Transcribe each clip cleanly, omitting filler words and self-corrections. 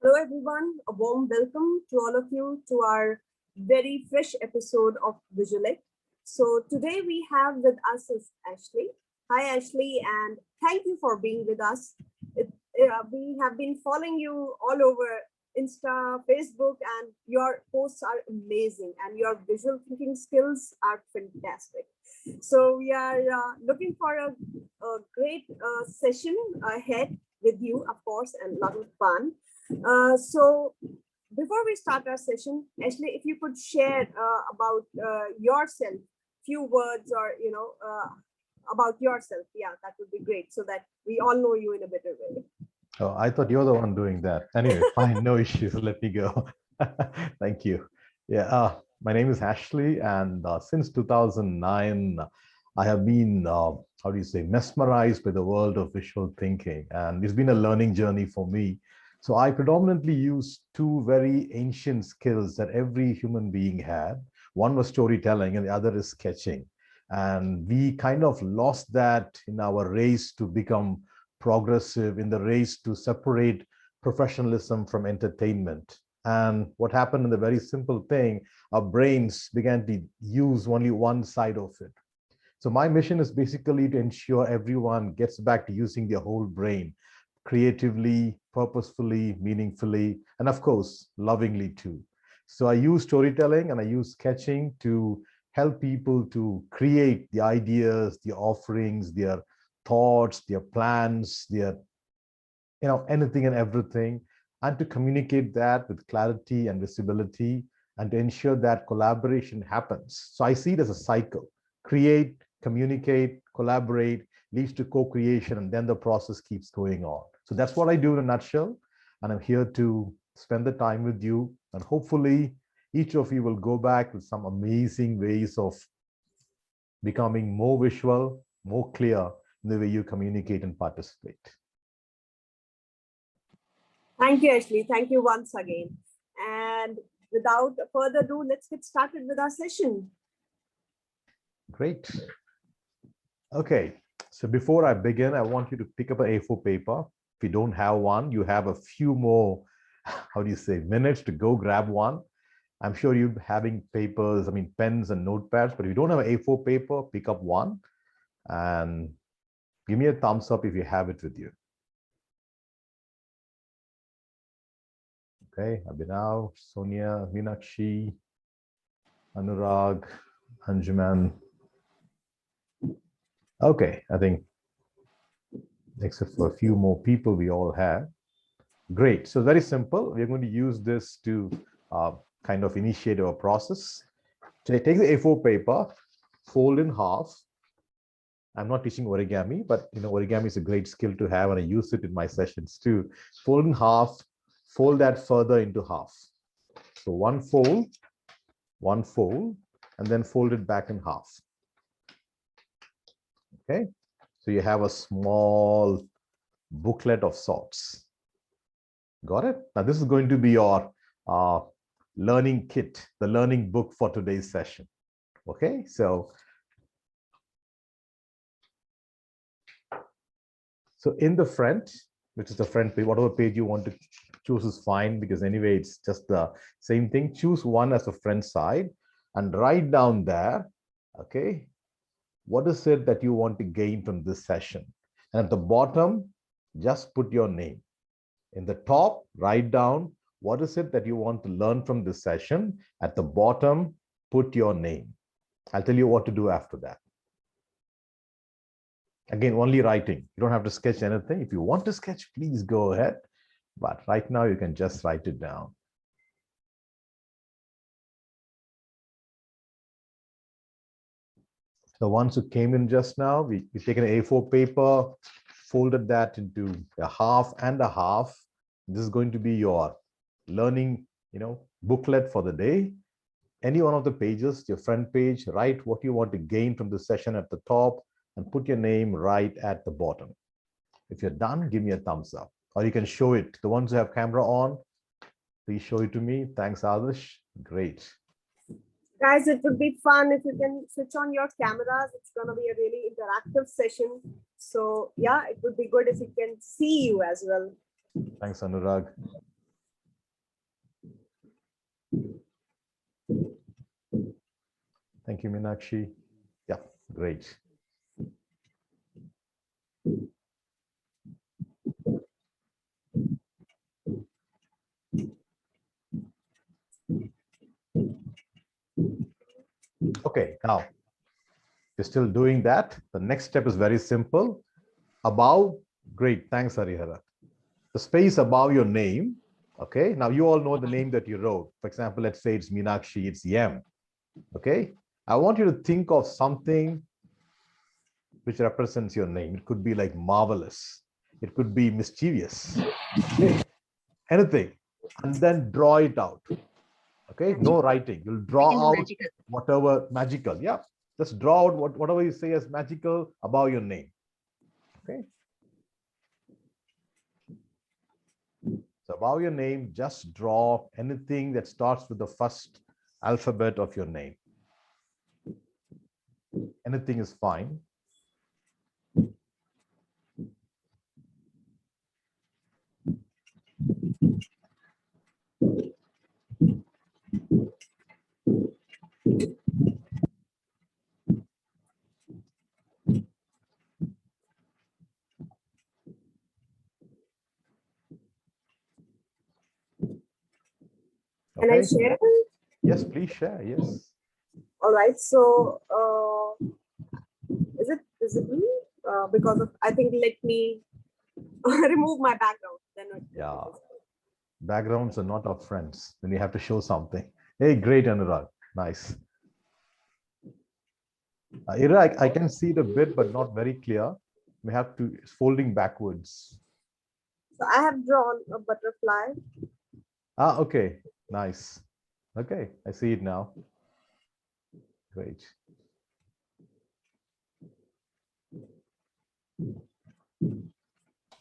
Hello, everyone. A warm welcome to all of you to our very fresh episode of Visuallect. So today we have with us is Ashley. Hi, Ashley, and thank you for being with us. We have been following you all over Insta, Facebook, and your posts are amazing, and your visual thinking skills are fantastic. So we are looking for a great session ahead with you, of course, and a lot of fun. So before we start our session, Ashley, if you could share about yourself, few words or, about yourself. Yeah, that would be great so that we all know you in a better way. Oh, I thought you're the one doing that. Anyway, fine, no issues. Let me go. Thank you. Yeah, my name is Ashley, and since 2009, I have been, how do you say, mesmerized by the world of visual thinking. And it's been a learning journey for me. So I predominantly use two very ancient skills that every human being had. One was storytelling, and the other is sketching. And we kind of lost that in our race to become progressive, in the race to separate professionalism from entertainment. And what happened in the very simple thing, our brains began to use only one side of it. So my mission is basically to ensure everyone gets back to using their whole brain, creatively, purposefully, meaningfully, and of course, lovingly too. So I use storytelling and I use sketching to help people to create the ideas, the offerings, their thoughts, their plans, their, anything and everything, and to communicate that with clarity and visibility, and to ensure that collaboration happens. So I see it as a cycle: create, communicate, collaborate, leads to co-creation, and then the process keeps going on. So that's what I do in a nutshell, and I'm here to spend the time with you, and hopefully each of you will go back with some amazing ways of becoming more visual, more clear in the way you communicate and participate. Thank you, Ashley. Thank you once again. And without further ado, let's get started with our session. Great. Okay, so before I begin, I want you to pick up an A4 paper. If you don't have one, you have a few more, how do you say, minutes to go grab one. I'm sure you're having papers, pens and notepads, but if you don't have an A4 paper, pick up one and give me a thumbs up if you have it with you. Okay, Abhinav, Sonia, Meenakshi, Anurag, Anjuman. Okay, I think except for a few more people we all have. Great, so very simple. We're going to use this to kind of initiate our process. So take the A4 paper, fold in half. I'm not teaching origami, but origami is a great skill to have, and I use it in my sessions too. Fold in half, fold that further into half. So one fold, and then fold it back in half. Okay, so you have a small booklet of sorts. Got it? Now this is going to be your learning kit, the learning book for today's session. Okay, so in the front, which is the front page, whatever page you want to choose is fine, because anyway, it's just the same thing. Choose one as the front side and write down there, okay, what is it that you want to gain from this session? And at the bottom, just put your name. In the top, write down what is it that you want to learn from this session. At the bottom, put your name. I'll tell you what to do after that. Again, only writing. You don't have to sketch anything. If you want to sketch, please go ahead. But right now, you can just write it down. The ones who came in just now, we've taken an A4 paper, folded that into a half and a half. This is going to be your learning, booklet for the day. Any one of the pages, your front page, write what you want to gain from the session at the top and put your name right at the bottom. If you're done, give me a thumbs up, or you can show it. The ones who have camera on, please show it to me. Thanks, Adarsh. Great. Guys, it would be fun if you can switch on your cameras. It's going to be a really interactive session. So yeah, it would be good if you can see you as well. Thanks, Anurag. Thank you, Meenakshi. Yeah, great. Okay, now you're still doing that. The next step is very simple. Above, great, thanks, Harihara. The space above your name, okay? Now you all know the name that you wrote. For example, let's say it's Meenakshi, it's Yem, okay? I want you to think of something which represents your name. It could be like marvelous. It could be mischievous, okay? Anything. And then draw it out, okay? No writing. You'll draw out whatever magical, yeah. Just draw out whatever you say as magical above your name, okay? So above your name, just draw anything that starts with the first alphabet of your name. Anything is fine. Can I Okay? share? Yes, please share. Yes. All right. So, is it visible? Because of, I think, let me remove my background. Then Yeah. Backgrounds are not our friends. Then you have to show something. Hey, great, Anurag. Nice. Ira, I can see it a bit, but not very clear. We have to, it's folding backwards. So I have drawn a butterfly. Ah, okay. Nice. Okay, I see it now. Great.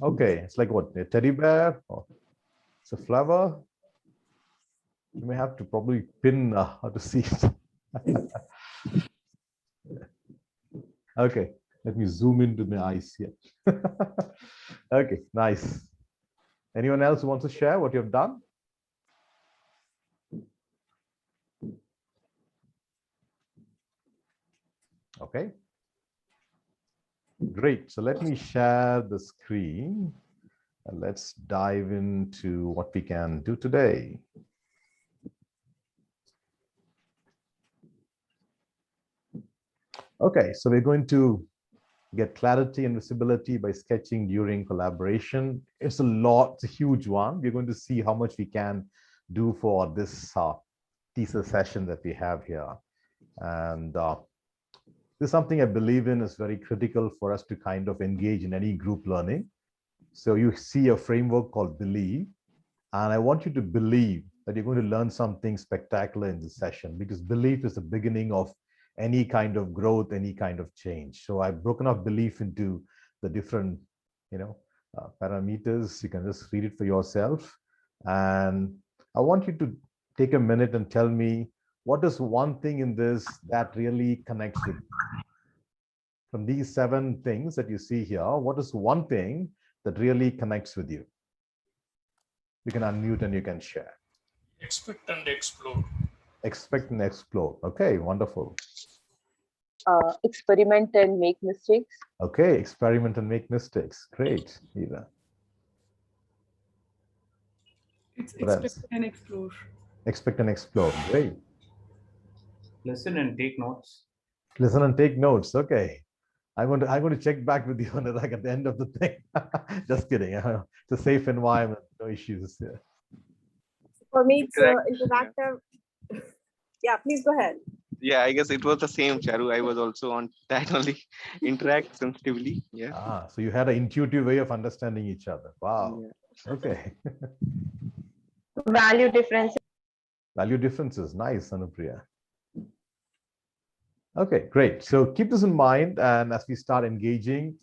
Okay, it's like what? A teddy bear? Or it's a flower? You may have to probably pin how to see it. Okay, let me zoom into my eyes here. Okay, nice. Anyone else who wants to share what you've done? Okay. Great. So let me share the screen and let's dive into what we can do today. Okay, so we're going to get clarity and visibility by sketching during collaboration. It's a lot, it's a huge one. We're going to see how much we can do for this teaser session that we have here. And this is something I believe in is very critical for us to kind of engage in any group learning. So you see a framework called Believe, and I want you to believe that you're going to learn something spectacular in this session, because belief is the beginning of any kind of growth, any kind of change. So I've broken up belief into the different, parameters. You can just read it for yourself. And I want you to take a minute and tell me, what is one thing in this that really connects with you? From these 7 things that you see here, what is one thing that really connects with you? You can unmute and you can share. Expect and explore. Expect and explore. Okay, wonderful. Experiment and make mistakes. Okay, experiment and make mistakes. Great, Eva. It's What else? expect and explore. Expect and explore. Great. Listen and take notes. Listen and take notes. Okay. I'm going to check back with you on like at the end of the thing. Just kidding. It's a safe environment. No issues here. For me, it's interactive. Yeah, please go ahead. Yeah, I guess it was the same, Charu. I was also on that only. Interact sensitively. Yeah. Ah, so you had an intuitive way of understanding each other. Wow. Yeah. Okay. Value differences. Value differences. Nice, Anupriya. Okay, great. So keep this in mind. And as we start engaging,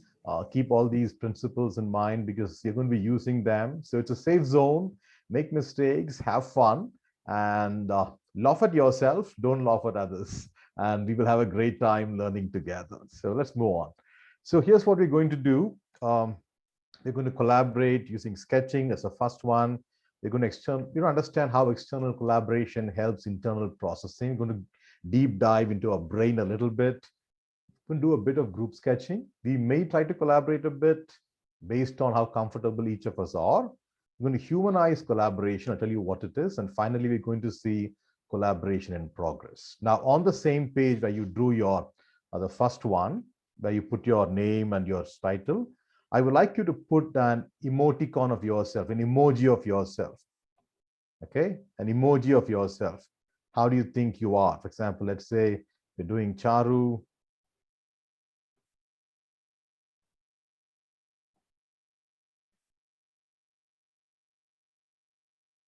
keep all these principles in mind, because you're going to be using them. So it's a safe zone. Make mistakes, have fun, and laugh at yourself. Don't laugh at others. And we will have a great time learning together. So let's move on. So here's what we're going to do. We're going to collaborate using sketching as the first one. We're going to understand how external collaboration helps internal processing. We're going to deep dive into our brain a little bit. We can do a bit of group sketching. We may try to collaborate a bit based on how comfortable each of us are. We're going to humanize collaboration. I'll tell you what it is. And finally, we're going to see collaboration in progress. Now, on the same page where you drew your, the first one, where you put your name and your title, I would like you to put an emoticon of yourself, an emoji of yourself. Okay, an emoji of yourself. How do you think you are? For example, let's say you're doing Charu.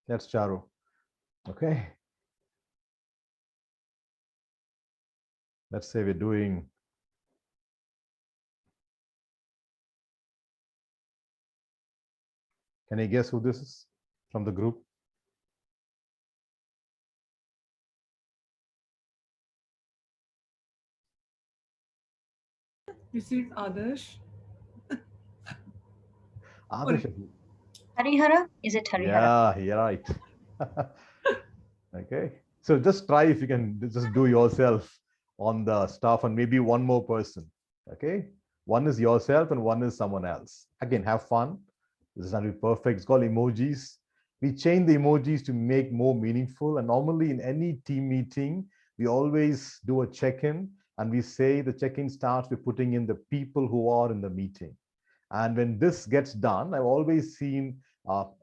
That's Charu. Okay. Let's say we're doing Can you guess who this is from the group? Is it Adarsh? Adarsh. Harihara? Is it Harihara? Yeah, you're right. Okay. So just try if you can just do yourself on the stuff and maybe one more person. Okay. One is yourself and one is someone else. Again, have fun. This is not be perfect. It's called emojis. We change the emojis to make more meaningful. And normally in any team meeting, we always do a check-in and we say the check-in starts with putting in the people who are in the meeting. And when this gets done, I've always seen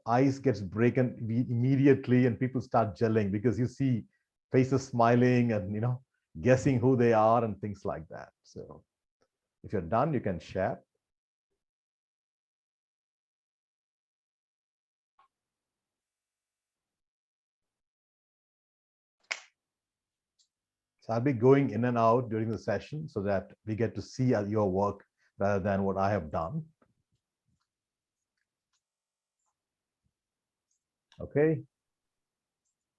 ice gets broken immediately and people start gelling because you see faces smiling and, guessing who they are and things like that. So if you're done, you can share. So I'll be going in and out during the session so that we get to see your work rather than what I have done. Okay.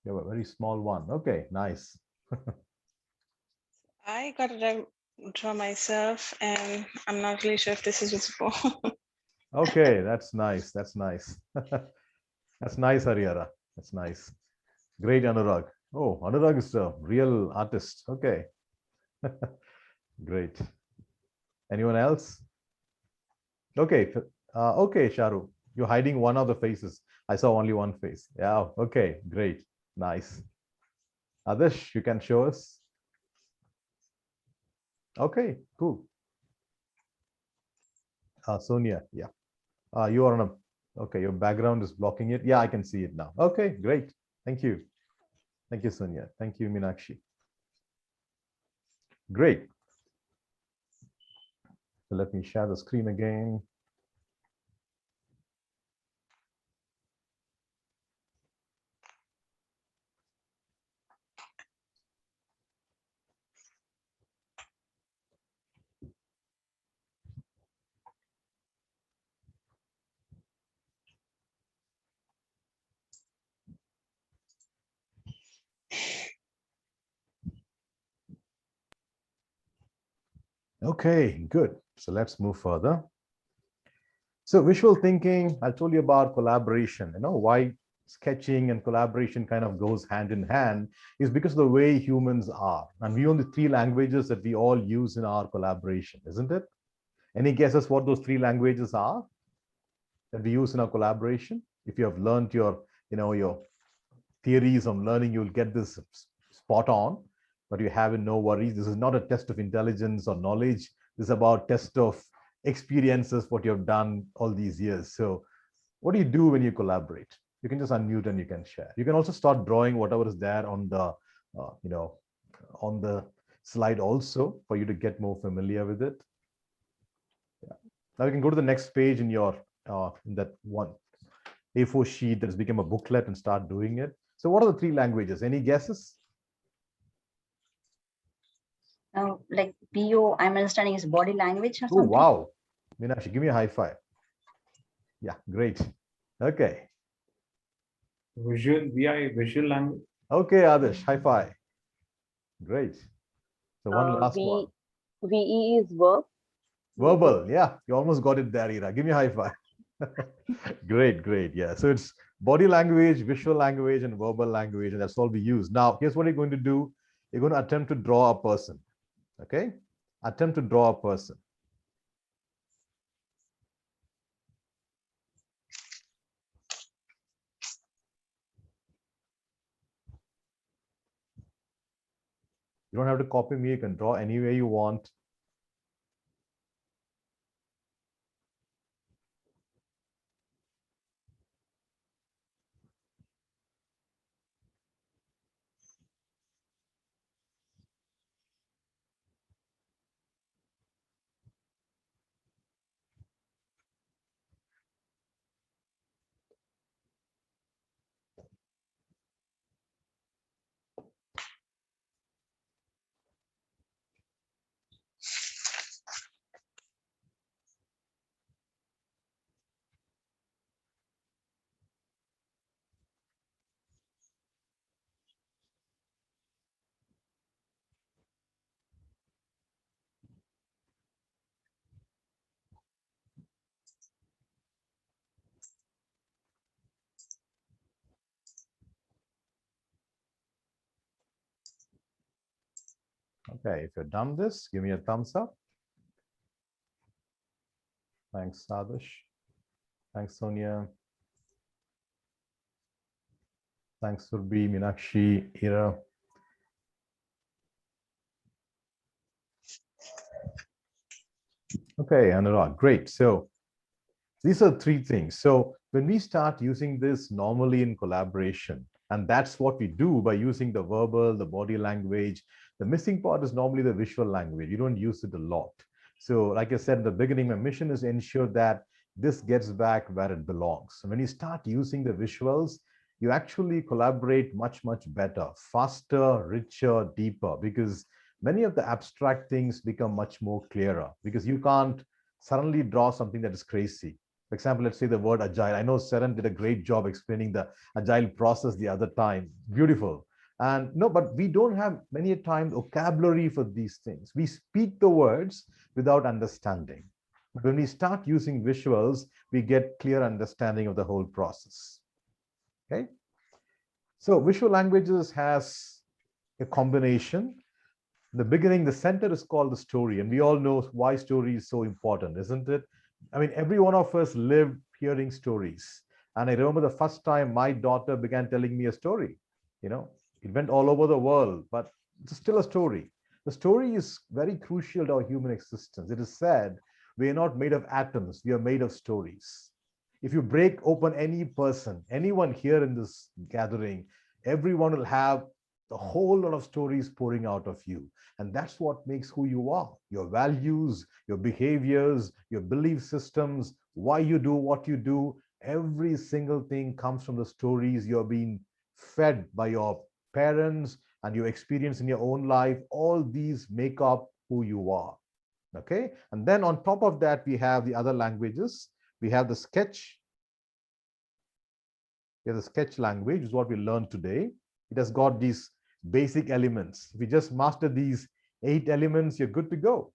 You have a very small one. Okay, nice. I got to draw myself, and I'm not really sure if this is visible. Okay, that's nice. That's nice. That's nice, Harihara. That's nice. Great, Anurag. Oh, Anurag is a real artist. Okay. Great. Anyone else? Okay. Okay, Sharu. You're hiding one of the faces. I saw only one face. Yeah. Okay. Great. Nice. Adarsh, you can show us. Okay. Cool. Sonia. Yeah. You are on a. Okay. Your background is blocking it. Yeah, I can see it now. Okay. Great. Thank you. Thank you, Sonia. Thank you, Meenakshi. Great. So let me share the screen again. Okay, good. So let's move further. So visual thinking, I told you about collaboration, why sketching and collaboration kind of goes hand in hand is because of the way humans are. And we own the three languages that we all use in our collaboration, isn't it? Any guesses what those three languages are that we use in our collaboration? If you have learned your theories on learning, you'll get this spot on, but you have no worries. This is not a test of intelligence or knowledge. This is about test of experiences, what you've done all these years. So what do you do when you collaborate? You can just unmute and you can share. You can also start drawing whatever is there on the, on the slide also for you to get more familiar with it. Yeah. Now you can go to the next page in your, in that one A4 sheet that has become a booklet and start doing it. So what are the three languages? Any guesses? Like BO, I'm understanding is body language or Oh, something. wow. Meenakshi, give me a high five. Yeah, great. Okay. Visual language. Okay, Adarsh, high five. Great. So one last one. VE is verb. Verbal. Yeah, you almost got it there, Ira. Give me a high five. Great, great. Yeah. So it's body language, visual language, and verbal language, and that's all we use. Now, here's what you're going to do. You're going to attempt to draw a person. Okay? Attempt to draw a person. You don't have to copy me. You can draw any way you want. Okay, if you're done this, give me a thumbs up. Thanks, Sadesh. Thanks, Sonia. Thanks, Surbi, Meenakshi, Ira. Okay, Anurag, great. So these are three things. So when we start using this normally in collaboration, and that's what we do by using the verbal, the body language, the missing part is normally the visual language. You don't use it a lot. So like I said in the beginning, my mission is to ensure that this gets back where it belongs. So when you start using the visuals, you actually collaborate much, much better, faster, richer, deeper, because many of the abstract things become much more clearer because you can't suddenly draw something that is crazy. For example, let's say the word agile. I know Seren did a great job explaining the agile process the other time. Beautiful. And no, but we don't have many a time vocabulary for these things. We speak the words without understanding. But when we start using visuals, we get clear understanding of the whole process. Okay. So visual languages has a combination. In the beginning, the center is called the story, and we all know why story is so important, isn't it? I mean, every one of us lived hearing stories. And I remember the first time my daughter began telling me a story. You know, it went all over the world, but it's still a story. The story is very crucial to our human existence. It is said we are not made of atoms, we are made of stories. If you break open any person, anyone here in this gathering, everyone will have a whole lot of stories pouring out of you. And that's what makes who you are. Your values, your behaviors, your belief systems, why you do what you do, every single thing comes from the stories you're being fed by your parents and your experience in your own life. All these make up who you are. Okay. And then on top of that, we have the other languages. We have the sketch. We have the sketch language, is what we learned today. It has got these basic elements. If you just master these 8 elements, you're good to go.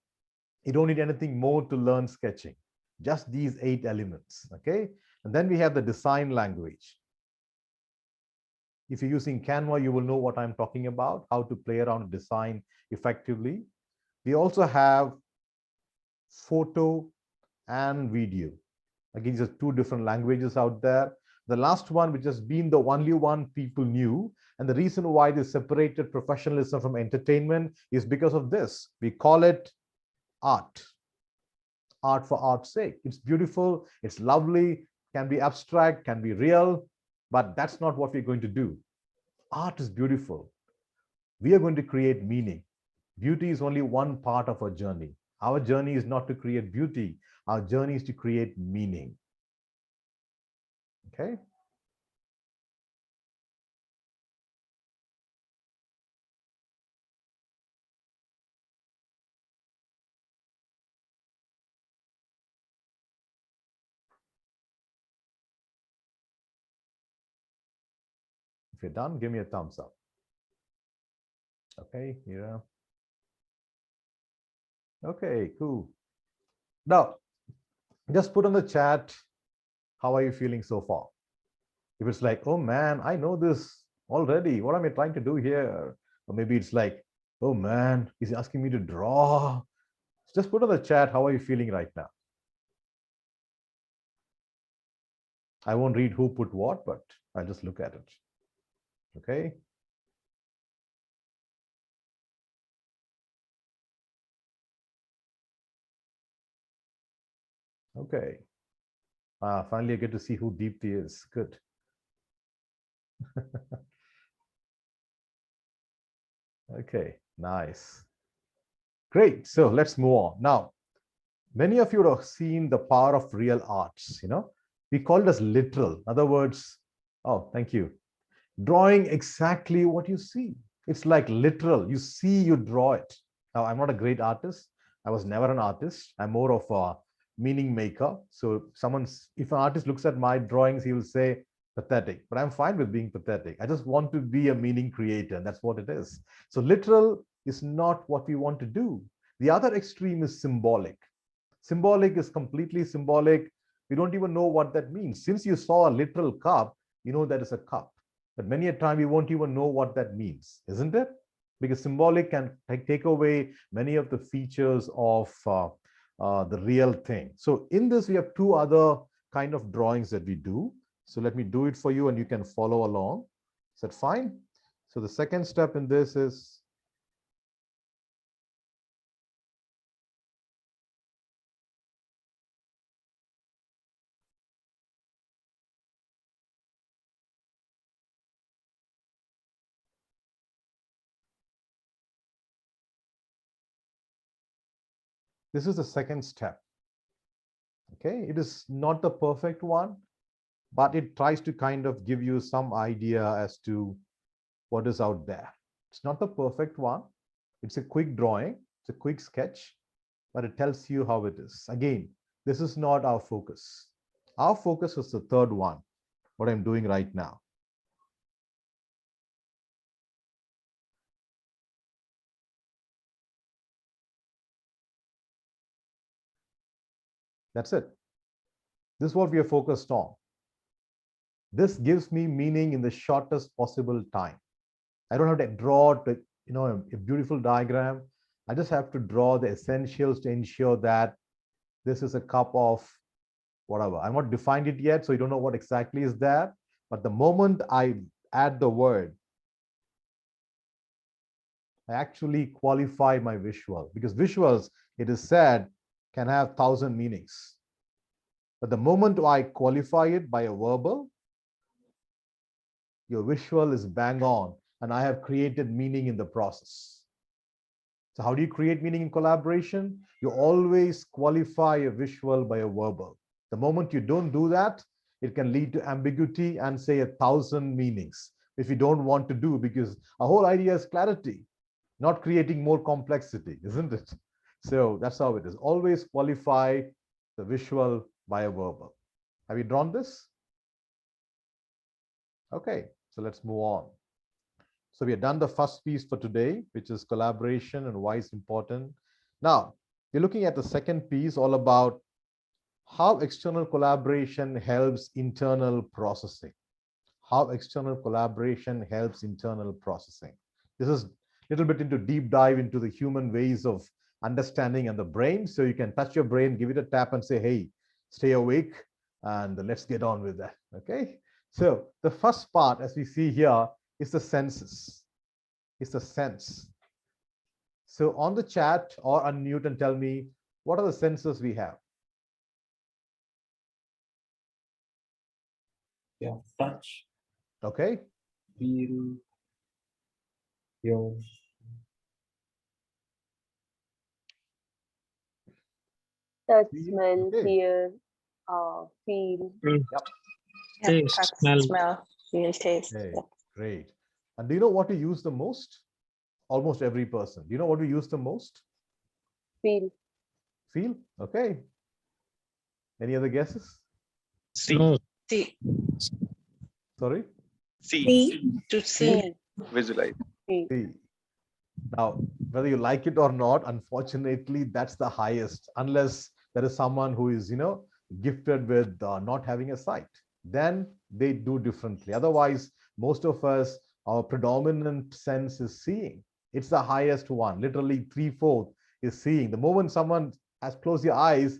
You don't need anything more to learn sketching, just these 8 elements. Okay. And then we have the design language. If you're using Canva, you will know what I'm talking about, how to play around with design effectively. We also have photo and video. Again, these are 2 different languages out there. The last one, which has been the only one people knew, and the reason why they separated professionalism from entertainment is because of this. We call it art. Art for art's sake. It's beautiful, it's lovely, can be abstract, can be real, but that's not what we're going to do. Art is beautiful. We are going to create meaning. Beauty is only one part of our journey. Our journey is not to create beauty. Our journey is to create meaning. Okay. If you're done, give me a thumbs up. Okay, yeah. Okay, cool. Now, just put on the chat, how are you feeling so far? If it's like, oh man, I know this already, what am I trying to do here? Or maybe it's like, Oh man, he's asking me to draw. Just put on the chat, how are you feeling right now? I won't read who put what, but I'll just look at it. Okay. Okay. Finally, I get to see who Deepthi is. Good. Okay, nice. Great. So let's move on. Now, many of you have seen the power of real arts. We call it as literal. In other words, oh, thank you. Drawing exactly what you see. It's like literal. You see, you draw it. Now, I'm not a great artist. I was never an artist. I'm more of a meaning maker. So if an artist looks at my drawings, he will say pathetic, but I'm fine with being pathetic. I just want to be a meaning creator, and that's what it is. So literal is not what we want to do. The other extreme is symbolic. Symbolic is completely symbolic. We don't even know what that means. Since you saw a literal cup, you know that is a cup. But many a time we won't even know what that means, isn't it? Because symbolic can take away many of the features of the real thing. So in this, we have two other kind of drawings that we do. So let me do it for you and you can follow along. Is that fine? So the second step in this is this is the second step. Okay, it is not the perfect one, but it tries to kind of give you some idea as to what is out there. It's not the perfect one. It's a quick drawing. It's a quick sketch, but it tells you how it is. Again, this is not our focus. Our focus is the third one, what I'm doing right now. That's it. This is what we are focused on. This gives me meaning in the shortest possible time. I don't have to draw a beautiful diagram. I just have to draw the essentials to ensure that this is a cup of whatever. I'm not defined it yet, so you don't know what exactly is there. But the moment I add the word, I actually qualify my visual, because visuals, it is said, can have 1,000 meanings. But the moment I qualify it by a verbal, your visual is bang on, and I have created meaning in the process. So how do you create meaning in collaboration? You always qualify a visual by a verbal. The moment you don't do that, it can lead to ambiguity and say 1,000 meanings, which we don't want to do, because our whole idea is clarity, not creating more complexity, isn't it? So that's how it is. Always qualify the visual by a verbal. Have you drawn this? Okay, so let's move on. So we have done the first piece for today, which is collaboration and why it's important. Now, we're looking at the second piece, all about how external collaboration helps internal processing. How external collaboration helps internal processing. This is a little bit into deep dive into the human ways of understanding and the brain. So you can touch your brain, give it a tap and say, hey, stay awake, and let's get on with that. Okay. So the first part, as we see here, is the senses. It's the sense. So on the chat or unmute and tell me, what are the senses we have? Yeah, touch, Okay. feel, hear. Touch, smell, Okay. hear, feel. Mm. Yep. Yeah, Taste, touch, smell. smell, feel, taste. Okay, Yeah. great. And do you know what we use the most? Almost every person. Do you know what we use the most? Feel. Feel? Okay. Any other guesses? No, See, Sorry? See, to see. See. visualize. See. See. Now, whether you like it or not, unfortunately, that's the highest, unless there is someone who is, gifted with not having a sight. Then they do differently. Otherwise, most of us, our predominant sense is seeing. It's the highest one. Literally 3/4 is seeing. The moment someone has closed your eyes,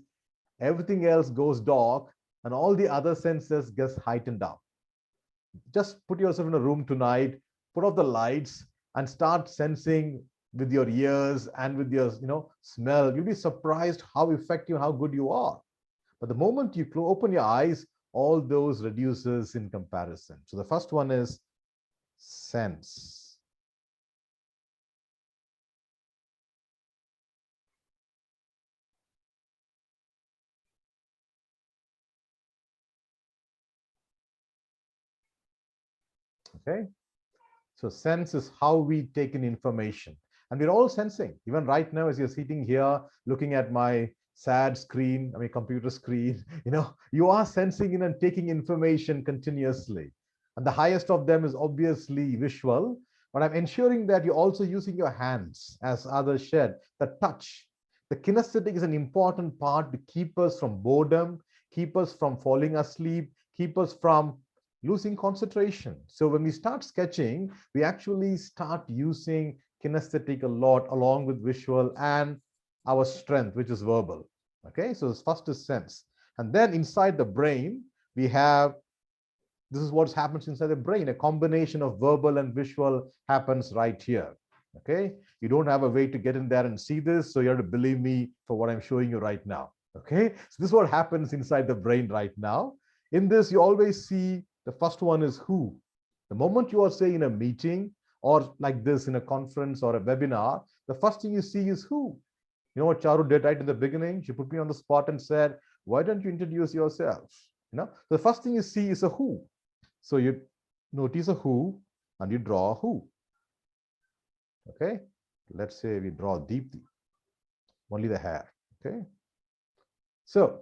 everything else goes dark and all the other senses gets heightened up. Just put yourself in a room tonight, put off the lights and start sensing with your ears and with your smell. You'll be surprised how effective, how good you are. But the moment you open your eyes, all those reduces in comparison. So the first one is sense. Okay. So sense is how we take in information. And we're all sensing. Even right now, as you're sitting here looking at my sad screen, computer screen, you are sensing in and taking information continuously. And the highest of them is obviously visual, but I'm ensuring that you're also using your hands, as others shared, the touch. The kinesthetic is an important part to keep us from boredom, keep us from falling asleep, keep us from losing concentration. So when we start sketching, we actually start using kinesthetic a lot along with visual and our strength, which is verbal. Okay, so first is sense. And then inside the brain, we have, this is what happens inside the brain. A combination of verbal and visual happens right here. Okay, you don't have a way to get in there and see this, so you have to believe me for what I'm showing you right now. Okay, so this is what happens inside the brain right now. In this, you always see the first one is who. The moment you are saying in a meeting or like this in a conference or a webinar, the first thing you see is who. You know what Charu did right in the beginning? She put me on the spot and said, why don't you introduce yourself? The first thing you see is a who. So you notice a who and you draw a who. Okay, let's say we draw Deepthi, only the hair. Okay, so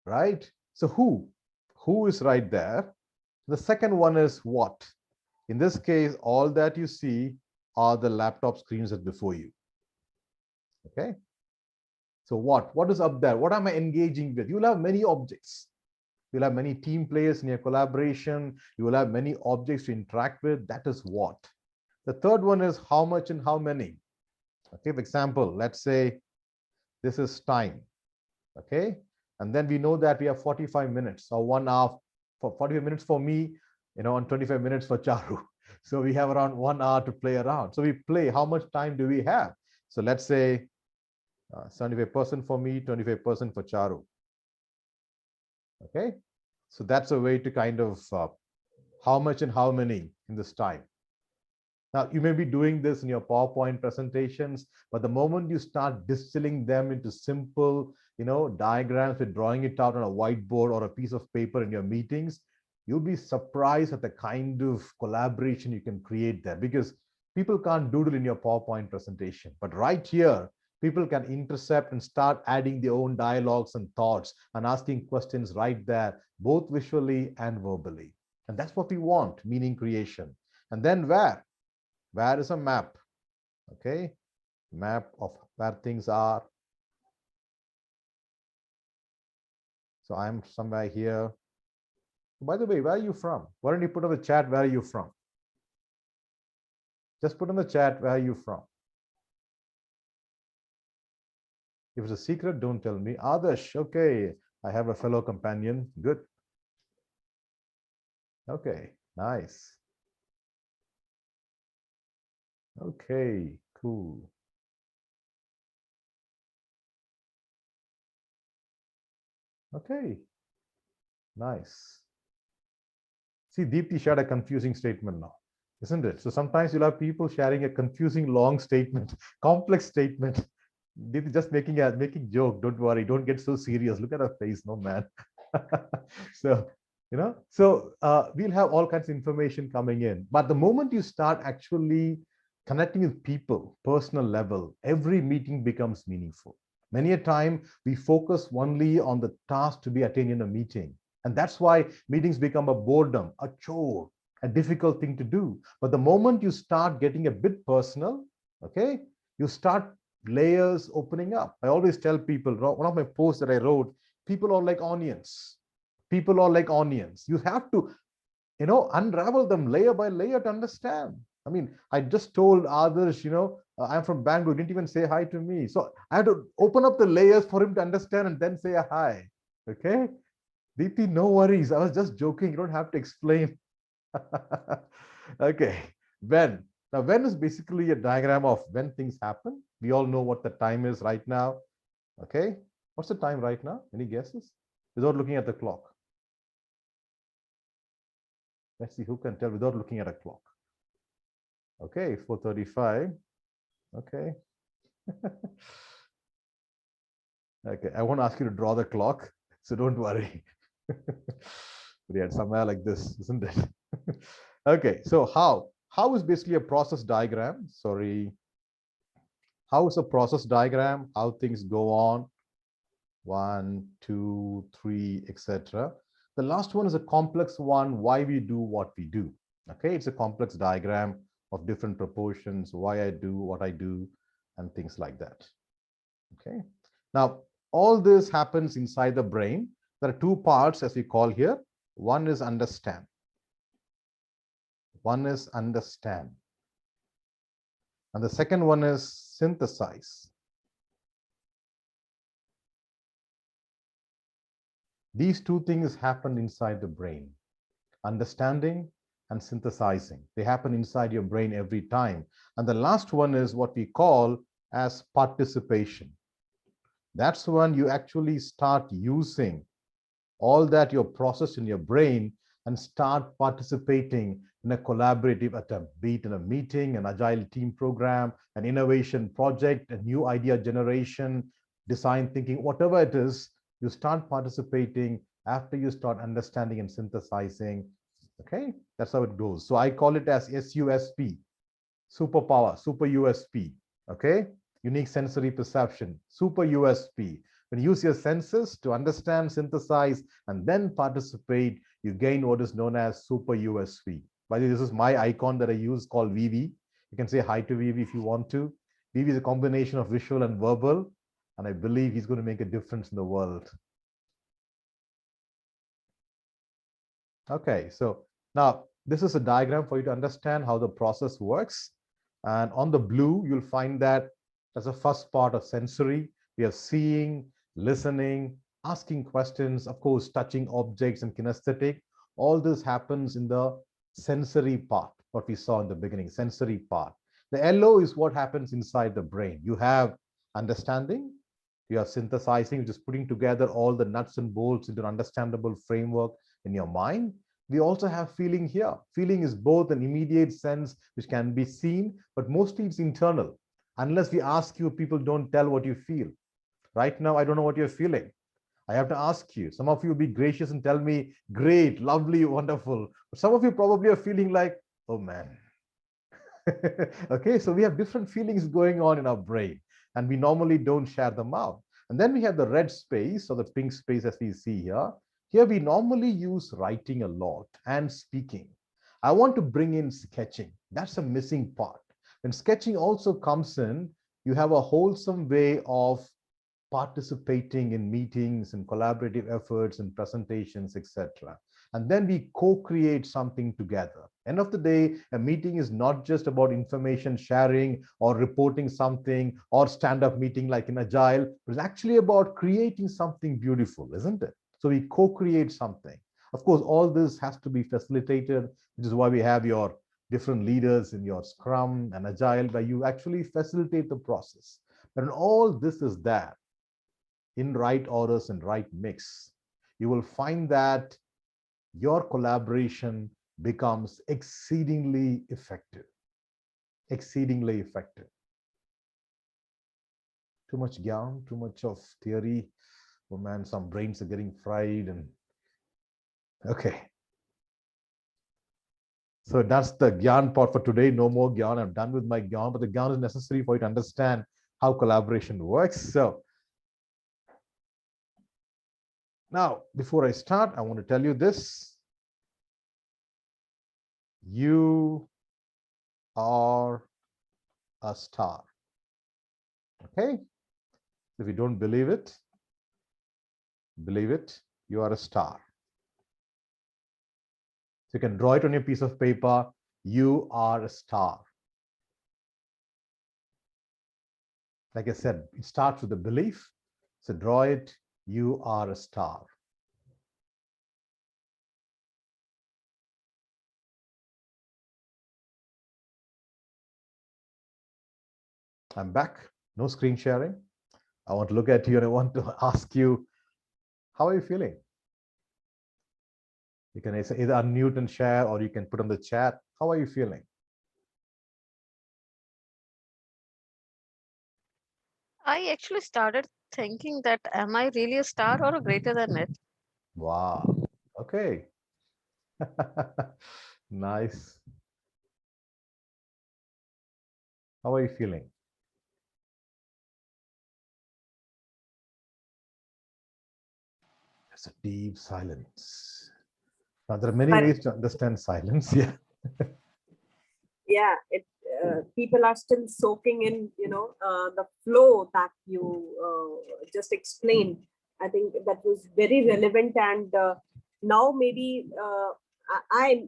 right, so who is right there. The second one is what. In this case, all that you see are the laptop screens that's before you. Okay, so what is up there? What am I engaging with? You'll have many objects. You'll have many team players in your collaboration. You will have many objects to interact with. That is what. The third one is how much and how many. Okay, for example, let's say this is time. Okay, and then we know that we have 45 minutes or 1 hour, for 45 minutes for me, and 25 minutes for Charu. So we have around 1 hour to play around. So we play, how much time do we have? So let's say 75% for me, 25% for Charu. Okay, so that's a way to kind of how much and how many in this time. Now, you may be doing this in your PowerPoint presentations, but the moment you start distilling them into simple, diagrams with drawing it out on a whiteboard or a piece of paper in your meetings, you'll be surprised at the kind of collaboration you can create there, because people can't doodle in your PowerPoint presentation. But right here, people can intercept and start adding their own dialogues and thoughts and asking questions right there, both visually and verbally. And that's what we want, meaning creation. And then where? Where is a map? Okay, map of where things are. So I'm somewhere here. By the way, where are you from? Why don't you put on the chat where are you from? Just put in the chat where are you from. If it's a secret, don't tell me. Adarsh, okay. I have a fellow companion. Good. Okay, nice. Okay, cool. Okay, nice. See, Deepthi shared a confusing statement now, isn't it? So sometimes you'll have people sharing a confusing long statement, complex statement. Deepthi just making joke. Don't worry, don't get so serious. Look at her face, no man. So we'll have all kinds of information coming in. But the moment you start actually connecting with people, personal level, every meeting becomes meaningful. Many a time we focus only on the task to be attained in a meeting. And that's why meetings become a boredom, a chore, a difficult thing to do. But the moment you start getting a bit personal, okay, you start layers opening up. I always tell people, one of my posts that I wrote, people are like onions. People are like onions. You have to, unravel them layer by layer to understand. I mean, I just told others, I'm from Bangalore, didn't even say hi to me. So I had to open up the layers for him to understand and then say a hi. Okay. DP, no worries. I was just joking. You don't have to explain. Okay. When? Now, when is basically a diagram of when things happen. We all know what the time is right now. Okay. What's the time right now? Any guesses? Without looking at the clock. Let's see who can tell without looking at a clock. Okay, 4:35. Okay. Okay, I won't ask you to draw the clock, so don't worry. But yeah, somewhere like this, isn't it? Okay, so how is basically a process diagram? Sorry. How is a process diagram? How things go on? 1, 2, 3, etc. The last one is a complex one, why we do what we do. Okay, it's a complex diagram of different proportions, why I do what I do, and things like that. Okay, now all this happens inside the brain. There are two parts, as we call here. One is understand. One is understand. And the second one is synthesize. These two things happen inside the brain. Understanding and synthesizing. They happen inside your brain every time. And the last one is what we call as participation. That's when you actually start using all that you process in your brain and start participating in a collaborative attempt, be it in a meeting, an agile team program, an innovation project, a new idea generation, design thinking, whatever it is, you start participating after you start understanding and synthesizing. Okay, that's how it goes. So I call it as SUSP, superpower, super USP. Okay, unique sensory perception, super USP. When you use your senses to understand, synthesize, and then participate, you gain what is known as super USP. By the way, this is my icon that I use called VV. You can say hi to VV if you want to. VV is a combination of visual and verbal, and I believe he's going to make a difference in the world. Okay, so now this is a diagram for you to understand how the process works. And on the blue, you'll find that as the first part of sensory, we are seeing, listening, asking questions, of course, touching objects and kinesthetic. All this happens in the sensory part, what we saw in the beginning, sensory part. The yellow is what happens inside the brain. You have understanding, you are synthesizing, which is putting together all the nuts and bolts into an understandable framework in your mind. We also have feeling here. Feeling is both an immediate sense which can be seen, but mostly it's internal. Unless we ask you, people don't tell what you feel. Right now, I don't know what you're feeling. I have to ask you. Some of you will be gracious and tell me, great, lovely, wonderful. But some of you probably are feeling like, oh man. Okay, so we have different feelings going on in our brain, and we normally don't share them out. And then we have the red space or the pink space as we see here. Here we normally use writing a lot and speaking. I want to bring in sketching. That's a missing part. When sketching also comes in, you have a wholesome way of participating in meetings and collaborative efforts and presentations, etc. And then we co-create something together. End of the day, a meeting is not just about information sharing or reporting something or stand-up meeting like in Agile, but it's actually about creating something beautiful, isn't it? So we co-create something. Of course, all this has to be facilitated, which is why we have your different leaders in your Scrum and Agile, where you actually facilitate the process. But when all this is there, in right orders and right mix, you will find that your collaboration becomes exceedingly effective. Exceedingly effective. Too much gyan, too much of theory. Oh man, some brains are getting fried. And okay. So that's the gyan part for today. No more gyan. I'm done with my gyan, but the gyan is necessary for you to understand how collaboration works. So now, before I start, I want to tell you this. You are a star. Okay? If you don't believe it, you are a star. So you can draw it on your piece of paper. you are a star. Like I said, it starts with a belief. So draw it, you are a star. I'm back, no screen sharing. I want to look at you and I want to ask you, how are you feeling? You can either unmute and share, or you can put on the chat. How are you feeling? I actually started thinking that am I really a star or a greater than it? Wow. Okay. Nice. How are you feeling? There's a deep silence. Now, there are many ways to understand silence. Yeah. Yeah, people are still soaking in, the flow that you just explained. I think that was very relevant, and now maybe I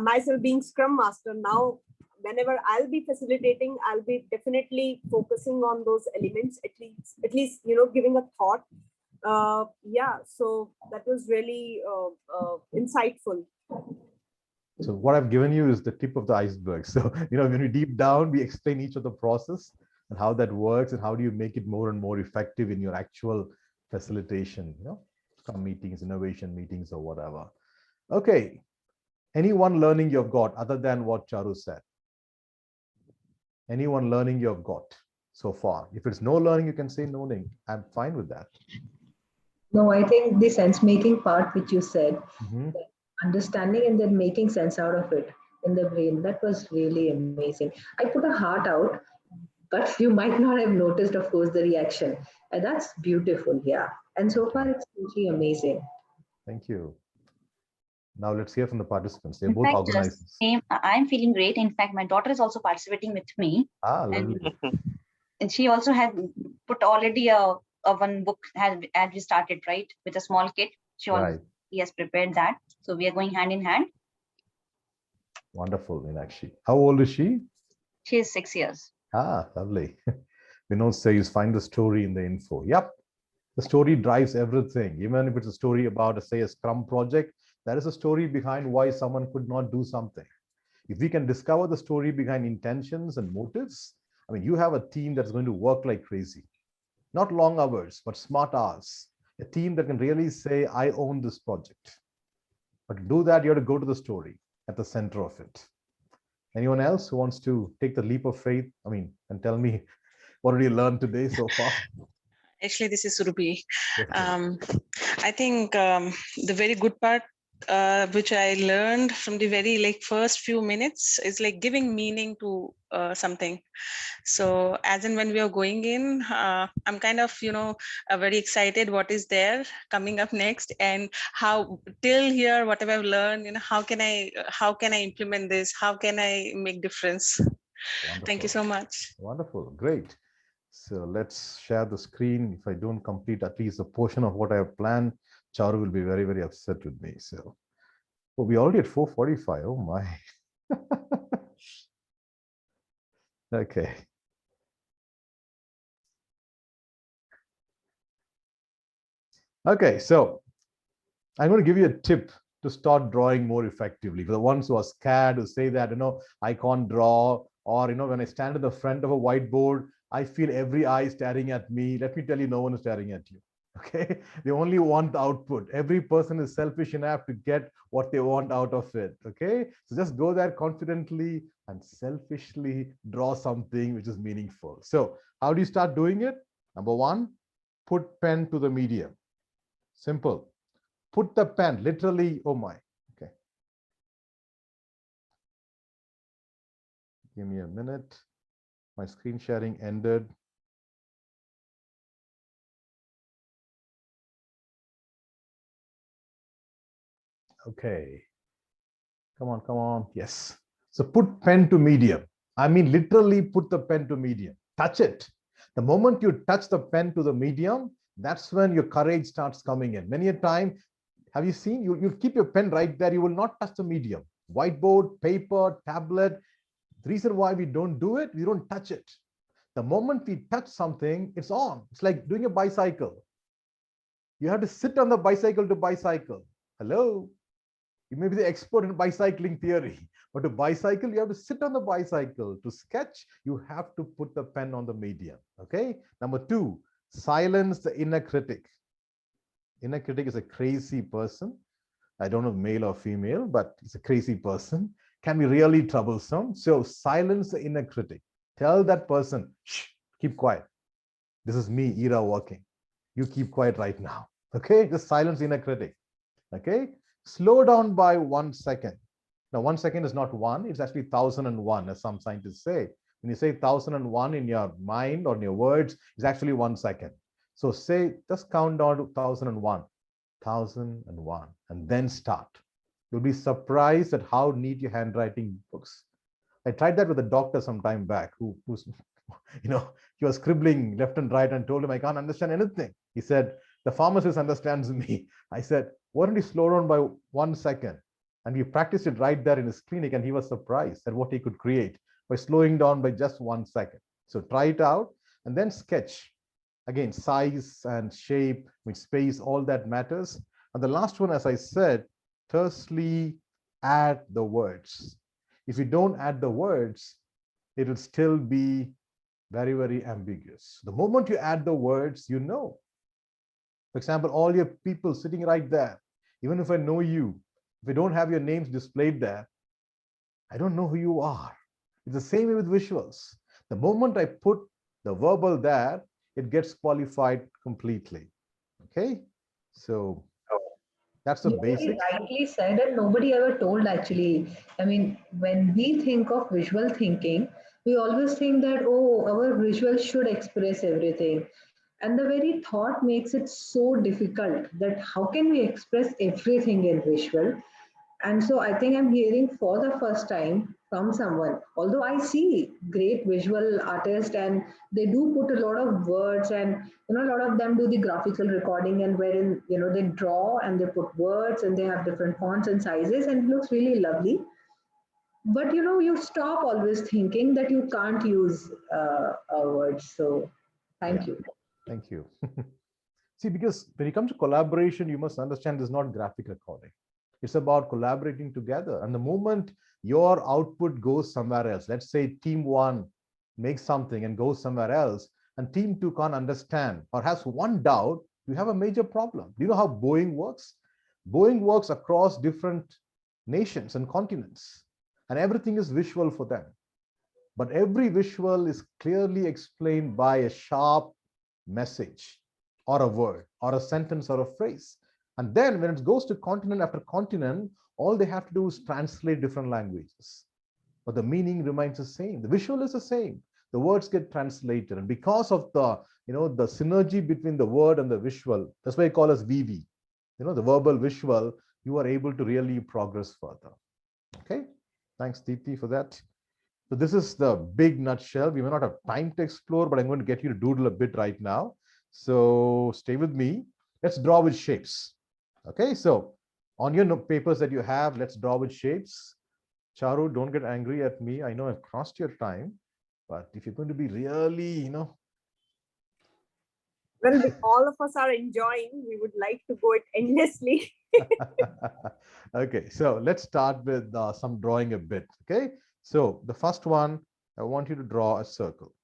myself being Scrum Master now, whenever I'll be facilitating, I'll be definitely focusing on those elements, at least giving a thought. Yeah, so that was really insightful. So what I've given you is the tip of the iceberg. So, when we deep down, we explain each of the process and how that works and how do you make it more and more effective in your actual facilitation, Scrum meetings, innovation meetings, or whatever. Okay. Anyone learning you've got other than what Charu said? Anyone learning you've got so far? If it's no learning, you can say no learning. I'm fine with that. No, I think the sense making part which you said, Mhm. understanding and then making sense out of it in the brain, that was really amazing. I put a heart out, but you might not have noticed, of course, the reaction. And that's beautiful, yeah. And so far, it's really amazing. Thank you. Now let's hear from the participants. They're In both fact, organizers. I'm feeling great. In fact, my daughter is also participating with me. Lovely. And she also had put already a one book as we started, right? With a small kit. She has prepared that. So we are going hand in hand. Wonderful, Meenakshi. How old is she? She is 6 years. Lovely. Vinod says, find the story in the info. Yep. The story drives everything. Even if it's a story about, say, a Scrum project, there is a story behind why someone could not do something. If we can discover the story behind intentions and motives, I mean, you have a team that's going to work like crazy. Not long hours, but smart hours. A team that can really say, I own this project. But to do that, you have to go to the story at the center of it. Anyone else who wants to take the leap of faith? I mean, and tell me, what did you learn today so far? Actually, this is Surubi. I think the very good part which I learned from the very first few minutes is giving meaning to something. So as and when we are going in, I'm kind of very excited what is there coming up next, and how till here whatever I've learned, how can I implement this, how can I make difference. Wonderful. Thank you so much. Wonderful. Great. So let's share the screen. If I don't complete at least a portion of what I have planned, Charu will be very, very upset with me. So we're already at 4:45. Oh my. Okay. Okay, so I'm going to give you a tip to start drawing more effectively. For the ones who are scared, who say that, I can't draw, or, when I stand in the front of a whiteboard, I feel every eye staring at me. Let me tell you, no one is staring at you. Okay, they only want the output. Every person is selfish enough to get what they want out of it. Okay, so just go there confidently and selfishly draw something which is meaningful. So how do you start doing it? Number one, put pen to the medium. Simple. Put the pen, literally. Oh my. Okay, give me a minute. My screen sharing ended. Okay. Come on, come on. Yes. So put pen to medium. I mean, literally put the pen to medium. Touch it. The moment you touch the pen to the medium, that's when your courage starts coming in. Many a time, have you seen, you'll keep your pen right there. You will not touch the medium. Whiteboard, paper, tablet. The reason why we don't do it, we don't touch it. The moment we touch something, it's on. It's like doing a bicycle. You have to sit on the bicycle to bicycle. Hello? You may be the expert in bicycling theory, but to bicycle, you have to sit on the bicycle. To sketch, you have to put the pen on the medium. Okay? Number 2, silence the inner critic. Inner critic is a crazy person. I don't know male or female, but it's a crazy person. Can be really troublesome. So silence the inner critic. Tell that person, shh, keep quiet. This is me, Ira, working. You keep quiet right now. Okay? Just silence inner critic. Okay? Slow down by 1 second. Now, 1 second is not one, it's actually 1001, as some scientists say. When you say 1001 in your mind or in your words, it's actually 1 second. So say, just count down to 1001, 1001, and then start. You'll be surprised at how neat your handwriting looks. I tried that with a doctor some time back who's, he was scribbling left and right and told him, I can't understand anything. He said, the pharmacist understands me. I said, why don't you slow down by 1 second? And we practiced it right there in his clinic, and he was surprised at what he could create by slowing down by just 1 second. So try it out and then sketch. Again, size and shape, with space, all that matters. And the last one, as I said, tersely add the words. If you don't add the words, it will still be very, very ambiguous. The moment you add the words, you know. For example, all your people sitting right there, even if I know you, if I don't have your names displayed there, I don't know who you are. It's the same way with visuals. The moment I put the verbal there, it gets qualified completely. Okay, so that's the basics. Rightly said, and nobody ever told actually. I mean, when we think of visual thinking, we always think that, oh, our visual should express everything. And the very thought makes it so difficult that how can we express everything in visual? And so I think I'm hearing for the first time from someone, although I see great visual artists and they do put a lot of words, and a lot of them do the graphical recording, and wherein they draw and they put words and they have different fonts and sizes and it looks really lovely. But you stop always thinking that you can't use words. So thank you. Thank you. See, because when it comes to collaboration, you must understand this is not graphic recording. It's about collaborating together. And the moment your output goes somewhere else, let's say team 1 makes something and goes somewhere else, and team 2 can't understand or has one doubt, you have a major problem. Do you know how Boeing works? Boeing works across different nations and continents, and everything is visual for them. But every visual is clearly explained by a sharp message or a word or a sentence or a phrase. And then when it goes to continent after continent, all they have to do is translate different languages. But the meaning remains the same. The visual is the same. The words get translated. And because of the synergy between the word and the visual, that's why I call us VV. The verbal visual, you are able to really progress further. Okay. Thanks, Deepthi, for that. So this is the big nutshell. We may not have time to explore, but I'm going to get you to doodle a bit right now. So stay with me. Let's draw with shapes. Okay, so on your papers that you have, let's draw with shapes. Charu, don't get angry at me. I know I've crossed your time, but if you're going to be really, Well, all of us are enjoying. We would like to go it endlessly. Okay, so let's start with some drawing a bit. Okay, so the first one, I want you to draw a circle.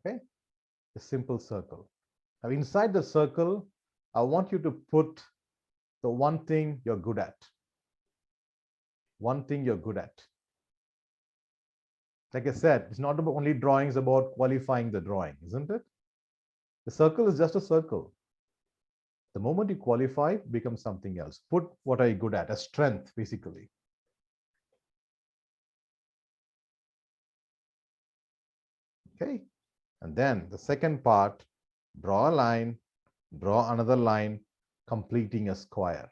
Okay, a simple circle. Now inside the circle, I want you to put the one thing you're good at. One thing you're good at. Like I said, it's not about only drawings, about qualifying the drawing, isn't it? The circle is just a circle. The moment you qualify, it becomes something else. Put what are you good at, a strength, basically. Okay. And then the second part, draw a line, draw another line, completing a square.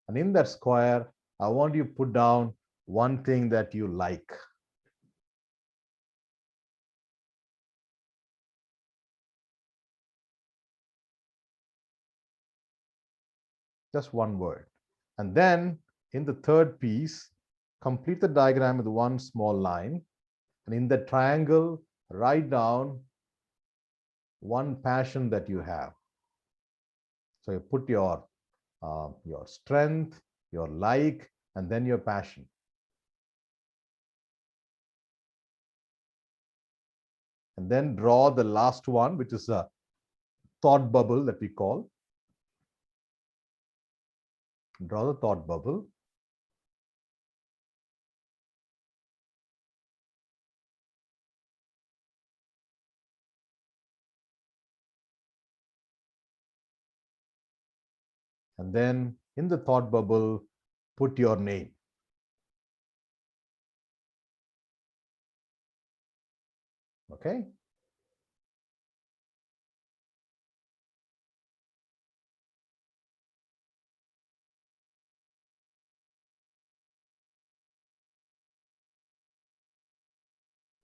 And in that square, I want you to put down one thing that you like. just one word. And then in the third piece, complete the diagram with one small line. And in the triangle, write down one passion that you have. So you put your strength, your like, and then your passion. And then draw the last one, which is a thought bubble that we call. Draw the thought bubble. And then in the thought bubble, put your name. Okay.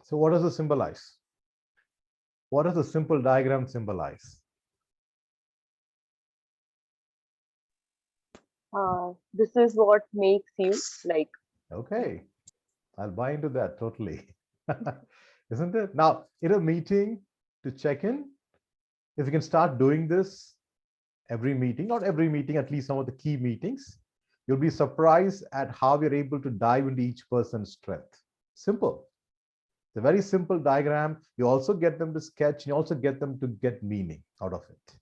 So what does it symbolize? What does the simple diagram symbolize? This is what makes you like. Okay, I'll buy into that totally. Isn't it? Now, in a meeting to check in, if you can start doing this every meeting, not every meeting, at least some of the key meetings, you'll be surprised at how we're able to dive into each person's strength. Simple. It's a very simple diagram. You also get them to sketch, you also get them to get meaning out of it.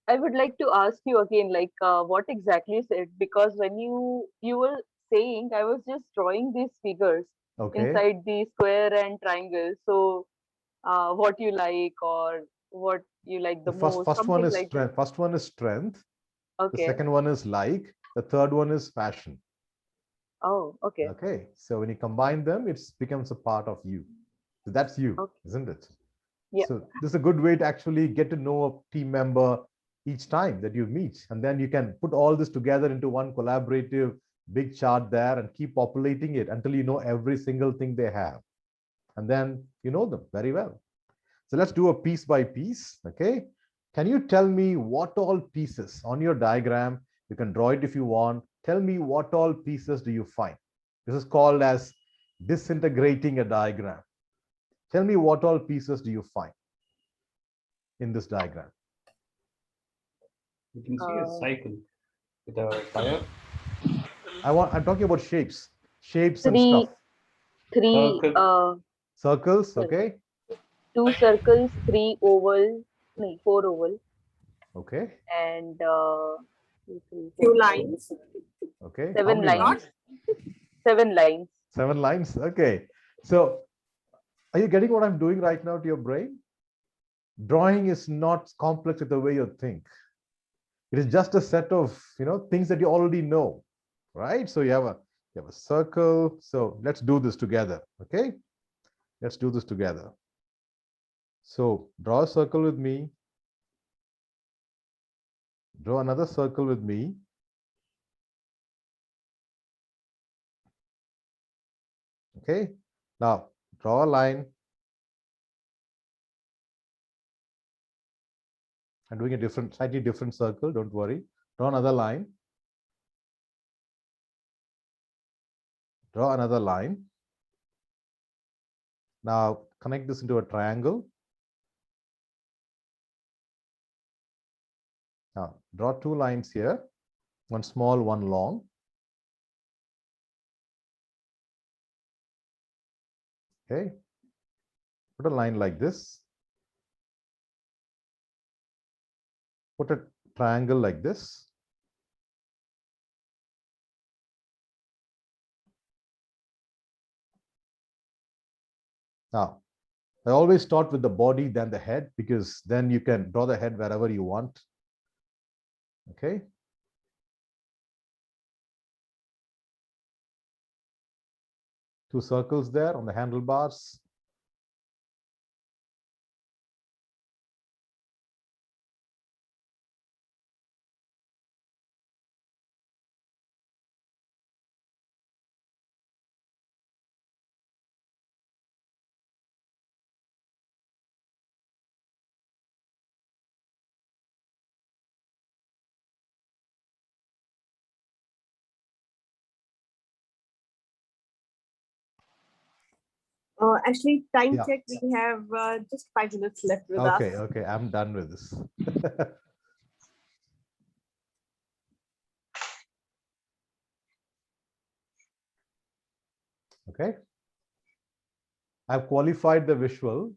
I would like to ask you again, like, what exactly is it? Because when you were saying, I was just drawing these figures inside the square and triangle. So, what you like or what you like the most, First one something is like strength. First one is strength. The okay. second one is like. The third one is passion. Oh, okay. Okay. So when you combine them, it becomes a part of you. So that's you, Okay. isn't it? Yeah. So this is a good way to actually get to know a team member each time that you meet. And then you can put all this together into one collaborative big chart there and keep populating it until you know every single thing they have. And then you know them very well. So let's do a piece by piece. Okay. Can you tell me what all pieces on your diagram, you can draw it if you want, tell me what all pieces do you find? This is called as disintegrating a diagram. Tell me what all pieces do you find in this diagram? You can see a cycle with a tire. I'm talking about shapes and Three, stuff. Circles, okay. 2 circles, 3 oval, no, 4 oval. Okay. And few lines. Okay. 7 lines. 7 lines. 7 lines. Okay. So are you getting what I'm doing right now to your brain? Drawing is not complex with the way you think. It is just a set of things that you already know, right? So you have a circle. So let's do this together. Okay. Let's do this together. So draw a circle with me. Draw another circle with me. Okay. Now draw a line. I'm doing a slightly different circle. Don't worry. Draw another line. Draw another line. Now connect this into a triangle. Now draw 2 lines here. One small, one long. Okay. Put a line like this. Put a triangle like this. Now, I always start with the body, then the head, because then you can draw the head wherever you want. Okay. Two circles there on the handlebars. Actually, time Yeah. check. We have just 5 minutes left with us. Okay, I'm done with this. Okay. I've qualified the visual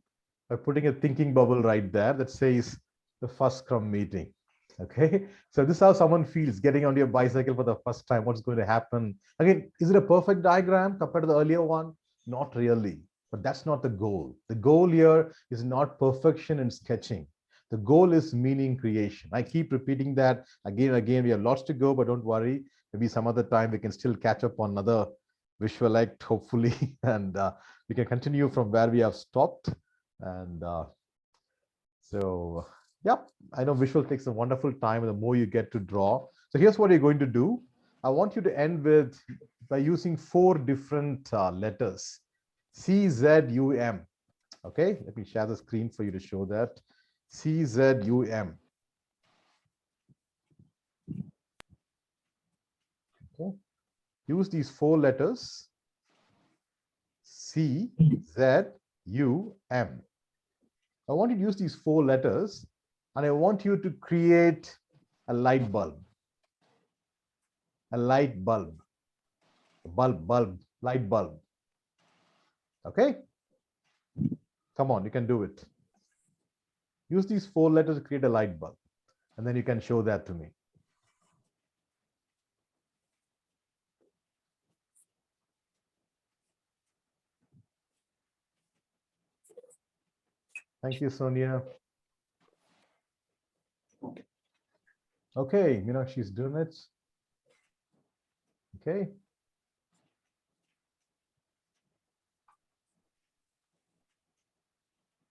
by putting a thinking bubble right there that says the first Scrum meeting. Okay, so this is how someone feels getting on your bicycle for the first time. What's going to happen? Again, is it a perfect diagram compared to the earlier one? Not really, but that's not the goal. The goal here is not perfection in sketching. The goal is meaning creation. I keep repeating that again and again. We have lots to go, but don't worry. Maybe some other time we can still catch up on another Visuallect, hopefully, and we can continue from where we have stopped. And so, yep, I know visual takes a wonderful time, and the more you get to draw. So here's what you're going to do. I want you to end with by using 4 different letters, CZUM. Okay, let me share the screen for you to show that. CZUM. Okay, use these 4 letters, CZUM. I want you to use these 4 letters, and I want you to create a light bulb. A light bulb. Light bulb. Okay? Come on, you can do it. Use these 4 letters to create a light bulb, and then you can show that to me. Thank you, Sonia. Okay, she's doing it. Okay.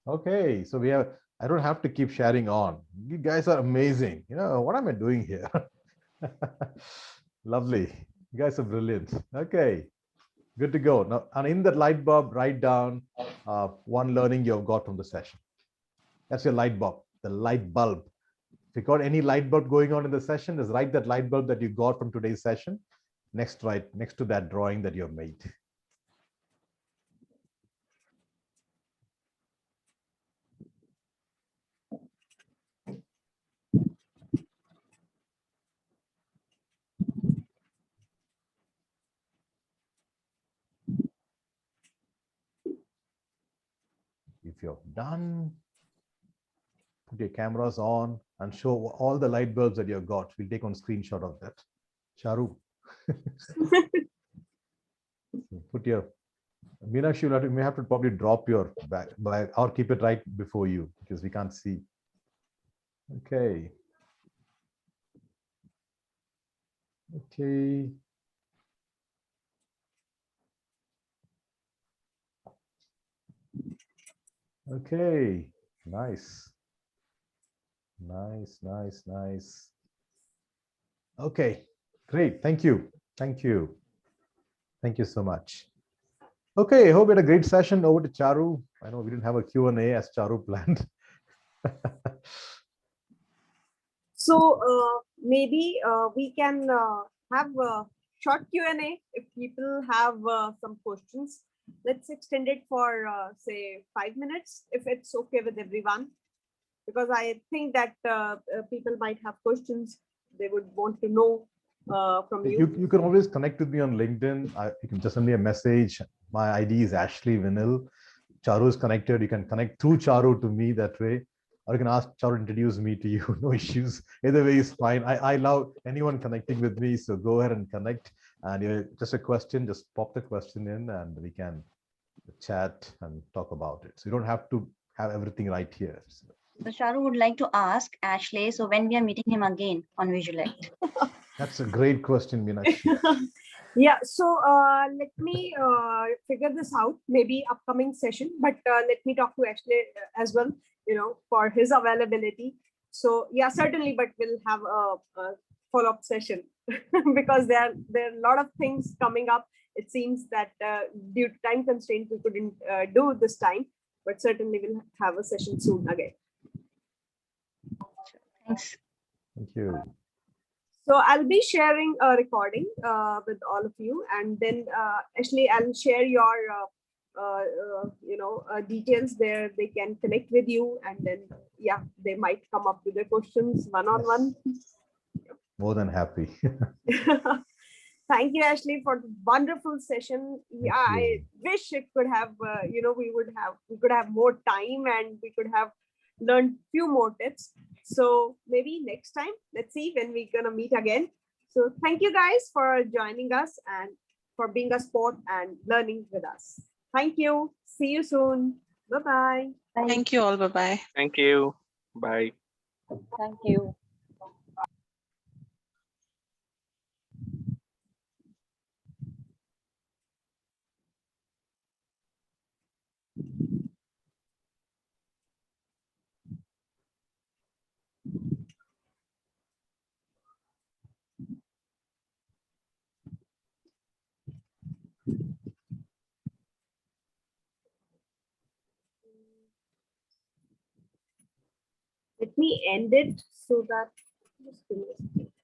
Okay, so we have, I don't have to keep sharing on. You guys are amazing. What am I doing here? Lovely. You guys are brilliant. Okay, good to go. Now, and in that light bulb, write down one learning you've got from the session. That's your light bulb, the light bulb. If you got any light bulb going on in the session, just write that light bulb that you got from today's session next to that drawing that you've made. If you're done, put your cameras on and show all the light bulbs that you've got. We'll take one screenshot of that. Charu. Put your, Meenakshi, you may have to probably drop your back or keep it right before you because we can't see. Okay. Okay. Okay. Nice. Nice. Okay, great. Thank you. Thank you so much. Okay, I hope we had a great session. Over to Charu. I know we didn't have a Q&A as Charu planned. So maybe we can have a short Q&A if people have some questions. Let's extend it for say 5 minutes if it's okay with everyone, because I think that people might have questions they would want to know from you. You can always connect with me on LinkedIn. You can just send me a message. My ID is Ashley Vinil. Charu is connected. You can connect through Charu to me that way. Or you can ask Charu to introduce me to you. No issues. Either way is fine. I love anyone connecting with me. So go ahead and connect. And just a question, just pop the question in and we can chat and talk about it. So you don't have to have everything right here. So Charu would like to ask Ashley, so when we are meeting him again on Visuallect? That's a great question, Meenakshi. Yeah, so let me figure this out, maybe upcoming session, but let me talk to Ashley as well, for his availability. So yeah, certainly, but we'll have a follow-up session because there are a lot of things coming up. It seems that due to time constraints, we couldn't do this time, but certainly we'll have a session soon again. Thanks. Thank you. So I'll be sharing a recording with all of you, and then Ashley, I'll share your details there. They can connect with you, and then yeah, they might come up with their questions one-on-one. More than happy. Thank you, Ashley, for the wonderful session. Yeah, I wish it could have, we could have more time and we could have learned few more tips. So maybe next time, let's see when we're gonna meet again. So thank you guys for joining us and for being a sport and learning with us. Thank you. See you soon. Bye-bye. Thank you all. Bye-bye. Thank you. Bye. Thank you. Let me end it so that just give me a second.